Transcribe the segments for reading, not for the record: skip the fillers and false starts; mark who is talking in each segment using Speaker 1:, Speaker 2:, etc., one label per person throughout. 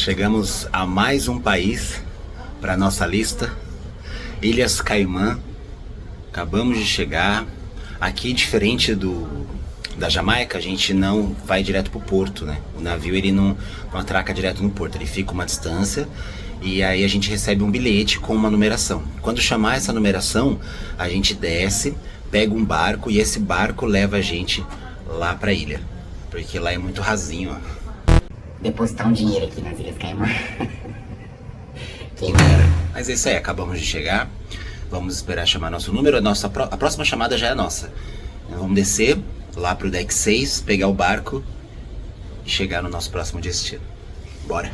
Speaker 1: Chegamos a mais um país para nossa lista, Ilhas Caimã. Acabamos de chegar. Aqui, diferente da Jamaica, a gente não vai direto pro porto, né? O navio ele não atraca direto no porto, ele fica uma distância e aí a gente recebe um bilhete com uma numeração. Quando chamar essa numeração, a gente desce, pega um barco e esse barco leva a gente lá pra ilha, porque lá é muito rasinho, ó.
Speaker 2: Depositar um dinheiro aqui nas Ilhas Caimã.
Speaker 1: Mas é isso aí, acabamos de chegar. Vamos esperar chamar nosso número. A próxima chamada já é nossa. Vamos descer lá pro deck 6, pegar o barco e chegar no nosso próximo destino. Bora!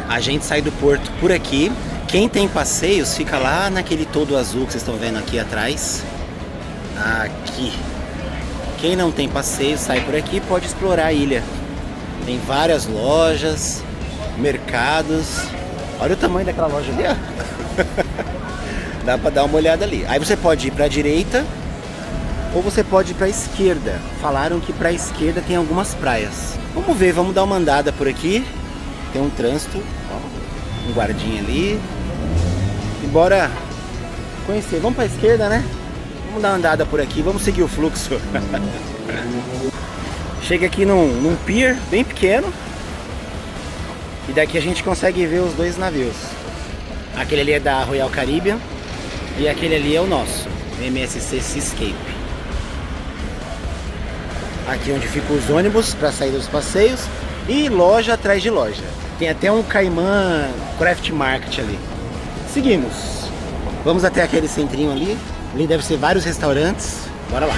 Speaker 1: A gente sai do porto por aqui. Quem tem passeios fica lá naquele todo azul que vocês estão vendo aqui atrás. Aqui. Quem não tem passeio sai por aqui, pode explorar a ilha. Tem várias lojas, mercados. Olha o tamanho daquela loja ali, ó. Dá pra dar uma olhada ali. Aí você pode ir pra direita ou você pode ir pra esquerda. Falaram que pra esquerda tem algumas praias. Vamos ver, vamos dar uma andada por aqui. Tem um trânsito, ó, um guardinha ali. E bora conhecer. Vamos pra esquerda, né? Vamos dar uma andada por aqui, vamos seguir o fluxo. Chega aqui num pier bem pequeno. E daqui a gente consegue ver os dois navios. Aquele ali é da Royal Caribbean e aquele ali é o nosso, MSC Seascape. Aqui onde ficam os ônibus para sair dos passeios. E loja atrás de loja. Tem até um Caimã Craft Market ali. Seguimos. Vamos até aquele centrinho ali. Ali deve ser vários restaurantes. Bora lá.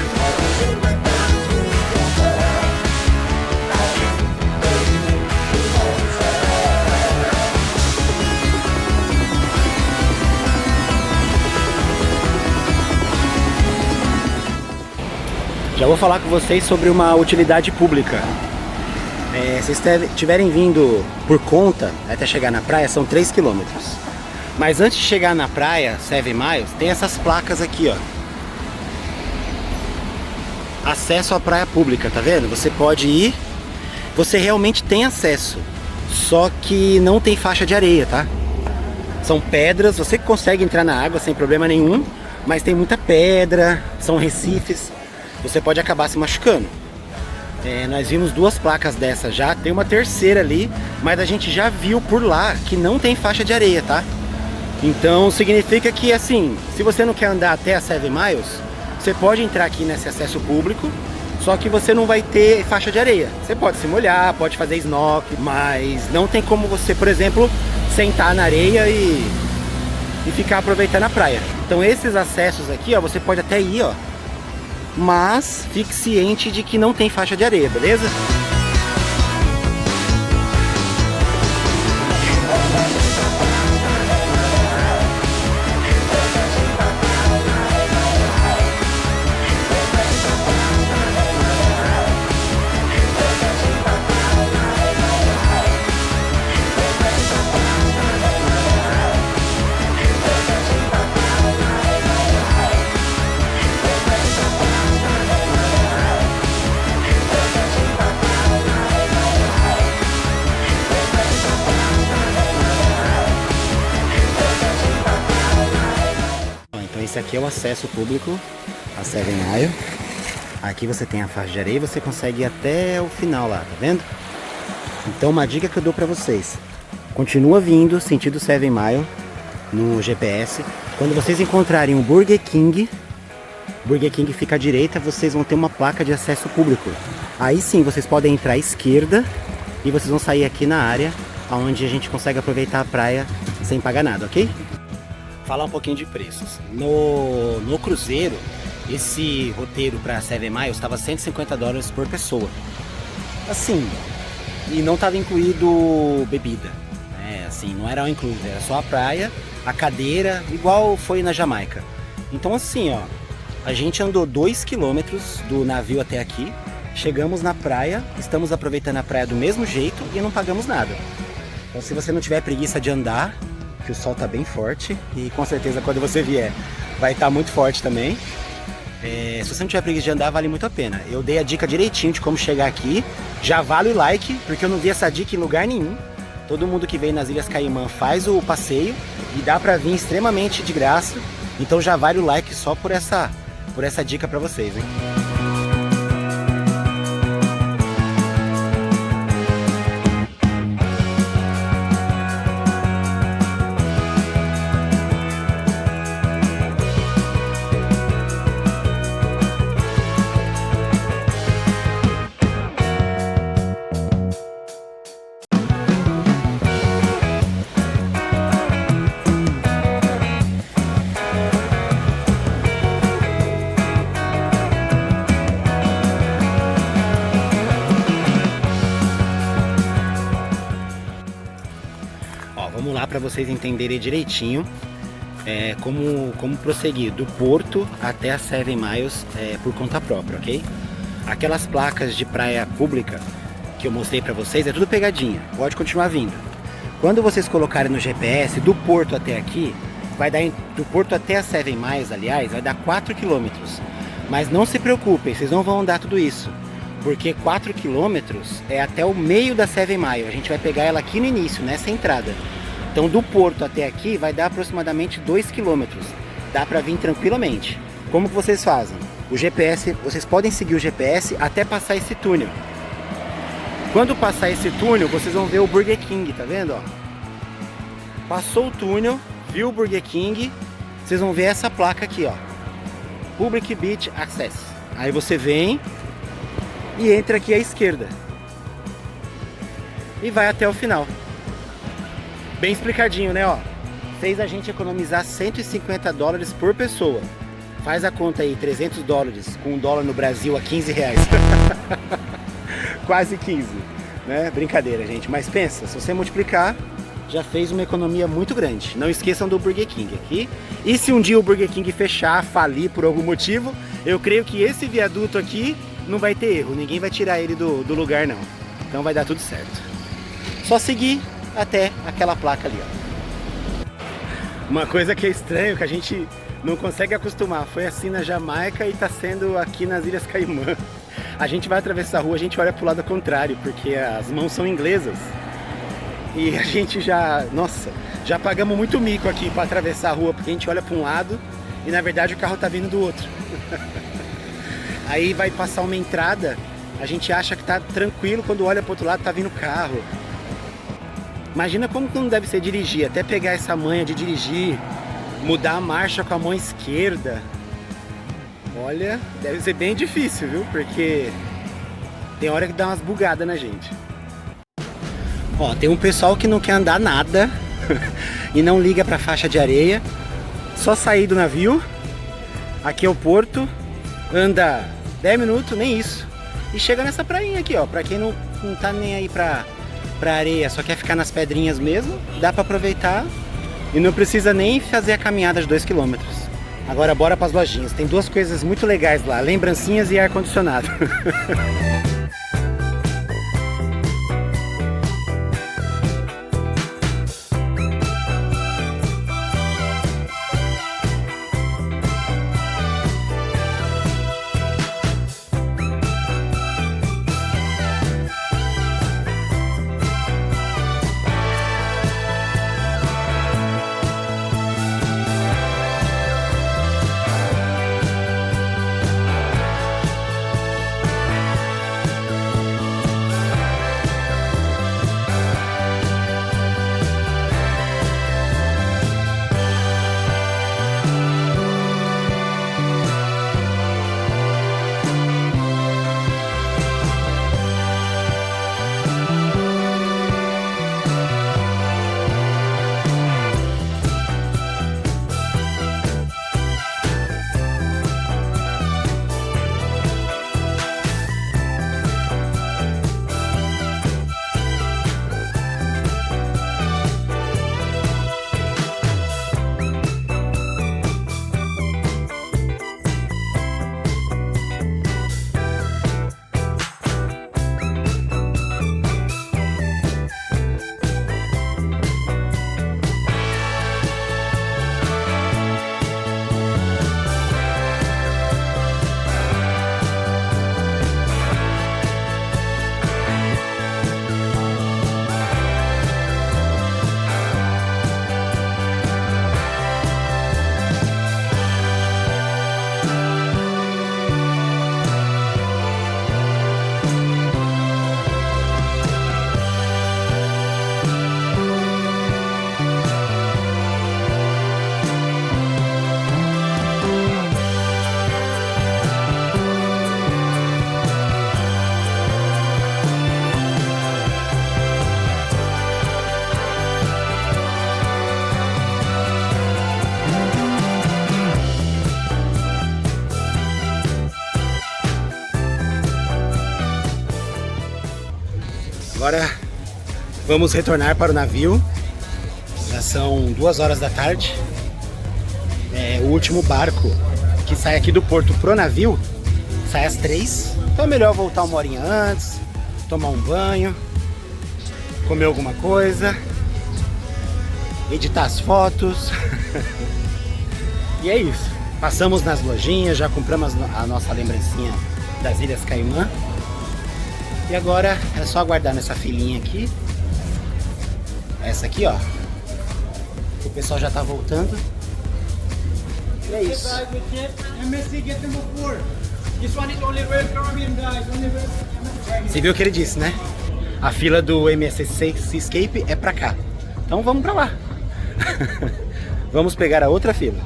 Speaker 1: Já vou falar com vocês sobre uma utilidade pública. Se vocês estiverem vindo por conta até chegar na praia, são 3 km. Mas antes de chegar na praia, 7 miles, tem essas placas aqui, ó. Acesso à praia pública, tá vendo? Você pode ir, você realmente tem acesso, só que não tem faixa de areia, tá? São pedras, você consegue entrar na água sem problema nenhum, mas tem muita pedra, são recifes, você pode acabar se machucando. Nós vimos 2 placas dessas já, tem uma terceira ali, mas a gente já viu por lá que não tem faixa de areia, tá? Então significa que assim, se você não quer andar até a 7 miles, você pode entrar aqui nesse acesso público, só que você não vai ter faixa de areia. Você pode se molhar, pode fazer snorkel, mas não tem como você, por exemplo, sentar na areia e ficar aproveitando a praia. Então esses acessos aqui, ó, você pode até ir, ó, mas fique ciente de que não tem faixa de areia, beleza? Esse aqui é o acesso público a Seven Mile. Aqui você tem a faixa de areia e você consegue ir até o final lá, tá vendo? Então uma dica que eu dou pra vocês: continua vindo sentido Seven Mile no GPS. Quando vocês encontrarem um Burger King fica à direita, vocês vão ter uma placa de acesso público. Aí sim, vocês podem entrar à esquerda e vocês vão sair aqui na área onde a gente consegue aproveitar a praia sem pagar nada, ok? Falar um pouquinho de preços. No cruzeiro, esse roteiro para Seven Miles estava $150 por pessoa. Assim, e não estava incluído bebida. Assim, não era all inclusive, era só a praia, a cadeira, igual foi na Jamaica. Então assim, ó, a gente andou 2 km do navio até aqui, chegamos na praia, estamos aproveitando a praia do mesmo jeito e não pagamos nada. Então se você não tiver preguiça de andar, que o sol tá bem forte e com certeza quando você vier vai estar muito forte também. Se você não tiver preguiça de andar, vale muito a pena. Eu dei a dica direitinho de como chegar aqui, já vale o like, porque eu não vi essa dica em lugar nenhum. Todo mundo que vem nas Ilhas Caimã faz o passeio e dá pra vir extremamente de graça. Então já vale o like só por essa dica pra vocês, hein? Vamos lá para vocês entenderem direitinho como prosseguir do porto até a Seven Miles por conta própria, ok? Aquelas placas de praia pública que eu mostrei para vocês é tudo pegadinha, pode continuar vindo. Quando vocês colocarem no GPS, do porto até aqui, vai dar, do porto até a Seven Miles, aliás, vai dar 4 km. Mas não se preocupem, vocês não vão andar tudo isso, porque 4 km é até o meio da Seven Mile, a gente vai pegar ela aqui no início, nessa entrada. Então do porto até aqui vai dar aproximadamente 2 km, dá para vir tranquilamente. Como que vocês fazem? O GPS, vocês podem seguir o GPS até passar esse túnel. Quando passar esse túnel, vocês vão ver o Burger King, tá vendo? Ó? Passou o túnel, viu o Burger King, vocês vão ver essa placa aqui, ó, Public Beach Access. Aí você vem e entra aqui à esquerda e vai até o final. Bem explicadinho, né? Ó, fez a gente economizar $150 por pessoa. Faz a conta aí, $300 com $1 no Brasil a R$15. Quase 15, né? Brincadeira, gente. Mas pensa, se você multiplicar, já fez uma economia muito grande. Não esqueçam do Burger King aqui. E se um dia o Burger King fechar, falir por algum motivo, eu creio que esse viaduto aqui não vai ter erro. Ninguém vai tirar ele do lugar, não. Então vai dar tudo certo. Só seguir até aquela placa ali, ó. Uma coisa que é estranho, que a gente não consegue acostumar, foi assim na Jamaica e tá sendo aqui nas Ilhas Caimã. A gente vai atravessar a rua, a gente olha pro lado contrário, porque as mãos são inglesas. E a gente já pagamos muito mico aqui para atravessar a rua, porque a gente olha para um lado e na verdade o carro tá vindo do outro. Aí vai passar uma entrada, a gente acha que tá tranquilo, quando olha pro outro lado tá vindo carro. Imagina como que não deve ser dirigir, até pegar essa manha de dirigir, mudar a marcha com a mão esquerda. Olha, deve ser bem difícil, viu? Porque tem hora que dá umas bugadas na gente. Ó, tem um pessoal que não quer andar nada e não liga pra faixa de areia. Só sair do navio, aqui é o porto, anda 10 minutos, nem isso. E chega nessa prainha aqui, ó, pra quem não tá nem aí pra areia, só quer ficar nas pedrinhas mesmo, dá pra aproveitar e não precisa nem fazer a caminhada de 2 km. Agora bora pras lojinhas, tem duas coisas muito legais lá, lembrancinhas e ar-condicionado. Agora vamos retornar para o navio. Já são 2 horas da tarde. É o último barco que sai aqui do porto pro navio. Sai às 3. Então é melhor voltar 1 horinha antes, tomar um banho, comer alguma coisa, editar as fotos. E é isso. Passamos nas lojinhas, já compramos a nossa lembrancinha das Ilhas Caimã. E agora é só aguardar nessa filinha aqui. Essa aqui, ó. O pessoal já tá voltando. E é isso. Você viu o que ele disse, né? A fila do MSC Seascape é pra cá. Então vamos pra lá. Vamos pegar a outra fila.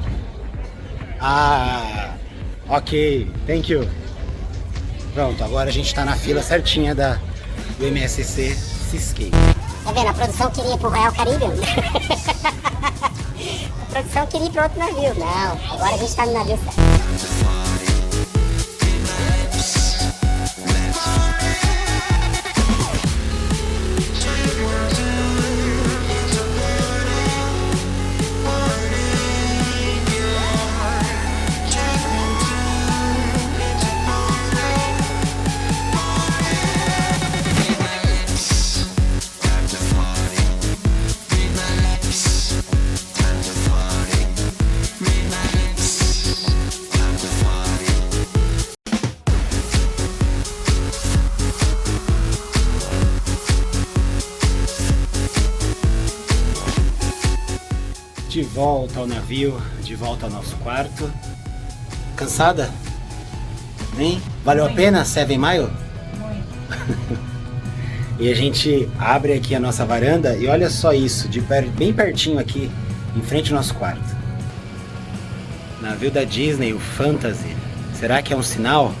Speaker 1: Ah, ok, thank you. Pronto, agora a gente tá na fila certinha do MSC Seascape.
Speaker 2: Tá vendo? A produção queria ir pro Royal Caribbean. A produção queria ir pro outro navio. Não, agora a gente tá no navio certo.
Speaker 1: De volta ao navio, de volta ao nosso quarto. Cansada? Nem? Valeu a pena, 7 Mile? E a gente abre aqui a nossa varanda e olha só isso, bem pertinho aqui, em frente ao nosso quarto. Navio da Disney, o Fantasy. Será que é um sinal?